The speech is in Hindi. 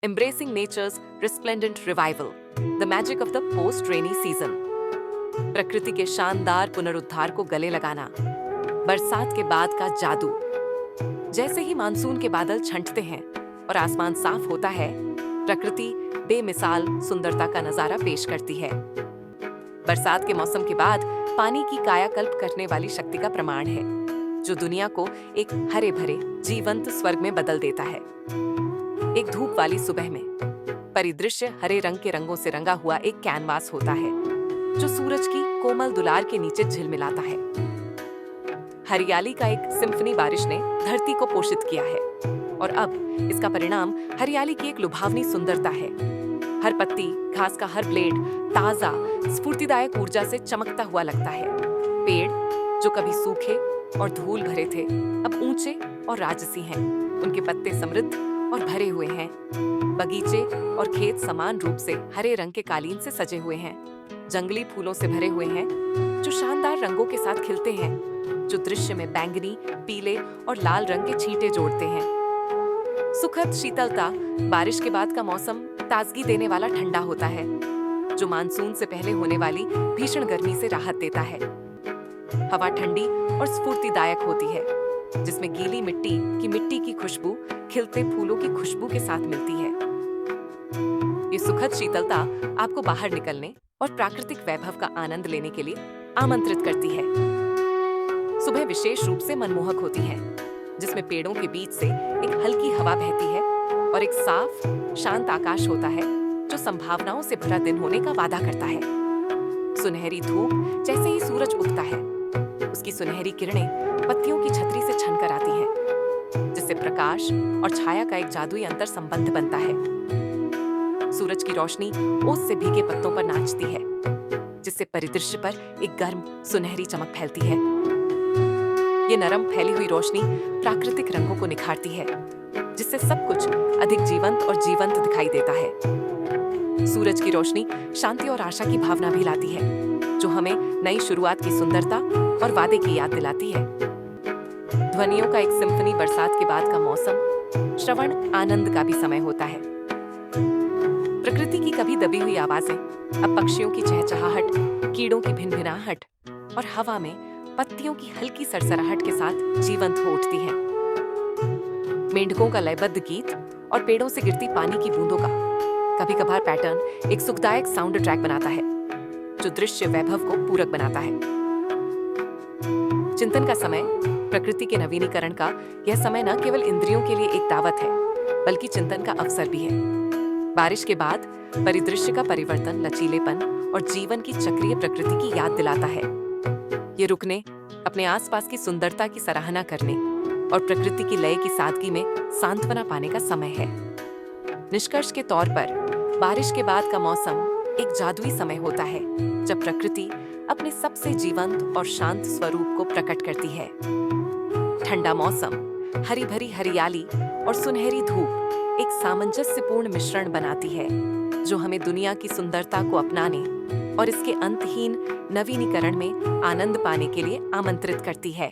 embracing nature's resplendent revival, the magic of the post-rainy season. प्रकृति के शानदार पुनरुद्धार को गले लगाना, बरसात के बाद का जादू। जैसे ही मानसून के बादल छंटते हैं और आसमान साफ होता है, प्रकृति बेमिसाल सुंदरता का नजारा पेश करती है। बरसात के मौसम के बाद पानी की कायाकल्प करने वाली शक्ति का प्रमाण है, जो दुनिया को एक हरे भरे जीवंत स्वर्ग में बदल देता है। एक धूप वाली सुबह में परिदृश्य हरे रंग के रंगों से रंगा हुआ एक कैनवास होता है, जो सूरज की कोमल दुलार के नीचे झिलमिलाता है। हरियाली का एक सिम्फनी बारिश ने धरती को पोषित किया है, और अब इसका परिणाम हरियाली की एक लुभावनी सुंदरता है। हर पत्ती, घास का हर ब्लेड ताजा, स्फूर्तिदायक ऊर्जा से चमकता हुआ लगता है। पेड़ जो कभी सूखे और धूल भरे थे, अब ऊंचे और राजसी हैं। उनके पत्ते समृद्ध और भरे हुए हैं। बगीचे और खेत समान रूप से हरे रंग के कालीन से सजे हुए हैं। जंगली फूलों से भरे हुए हैं, जो शानदार रंगों के साथ खिलते हैं, जो दृश्य में बैंगनी, पीले और लाल रंग के छींटे जोड़ते हैं। सुखद शीतलता, बारिश के बाद का मौसम ताजगी देने वाला ठंडा होता है, जो मानसून से पहले होने वाली भीषण गर्मी से राहत देता है। हवा ठंडी और स्फूर्तिदायक होती है, जिसमें गीली मिट्टी की खुशबू खिलते फूलों की खुशबू के साथ मिलती है। ये सुखद शीतलता आपको बाहर निकलने और प्राकृतिक वैभव का आनंद लेने के लिए आमंत्रित करती है। सुबह विशेष रूप से मनमोहक होती है, जिसमें पेड़ों के बीच से एक हल्की हवा बहती है और एक साफ, शांत आकाश होता है, जो संभावनाओं से भरा दिन होने का वादा करता है। सुनहरी धूप जैसे ही सूरज उगता है, उसकी सुनहरी किरणें पत्तियों की छतरी से छनकर आती हैं, जिससे प्रकाश और छाया का एक जादुई अंतर संबंध बनता है। सूरज की रोशनी ओस से भीगे पत्तों पर नाचती है, जिससे परिदृश्य पर एक गर्म सुनहरी चमक फैलती है। ये नरम फैली हुई रोशनी प्राकृतिक रंगों को निखारती है, जिससे सब कुछ अधिक जीवंत और जीवंत दिखाई देता है। सूरज की रोशनी शांति और आशा की भावना भी लाती है, जो हमें नई शुरुआत की सुंदरता और वादे की याद दिलाती है। ध्वनियों का एक सिम्फनी, बरसात के बाद का मौसम, श्रवण आनंद का भी समय होता है। प्रकृति की कभी दबी हुई आवाजें अब पक्षियों की चहचहाहट, कीड़ों की भिनभिनाहट और हवा में पत्तियों की हल्की सरसराहट के साथ जीवंत हो उठती हैं। मेंढकों का लयबद्ध गीत और पेड़ों से गिरती पानी की बूंदों का कभी कभार पैटर्न एक सुखदायक साउंड ट्रैक बनाता है, जो दृश्य वैभव को पूरक बनाता है। चिंतन का समय, प्रकृति के नवीनीकरण का यह समय न केवल इंद्रियों के लिए एक दावत है, बल्कि चिंतन का अवसर भी है। बारिश के बाद परिदृश्य का परिवर्तन, लचीलेपन और जीवन की चक्रीय प्रकृति की याद दिलाता है। ये रुकने, अपने आसपास की सुंदरता की सराहना करने और प्रकृति की लय की सादगी में सांत्वना पाने का समय है। निष्कर्ष के तौर पर बारिश के बाद का मौसम एक जादुई समय होता है, जब प्रकृति अपने सबसे जीवंत और शांत स्वरूप को प्रकट करती है। ठंडा मौसम, हरी भरी हरियाली और सुनहरी धूप एक सामंजस्यपूर्ण मिश्रण बनाती है, जो हमें दुनिया की सुंदरता को अपनाने और इसके अंतहीन नवीनीकरण में आनंद पाने के लिए आमंत्रित करती है।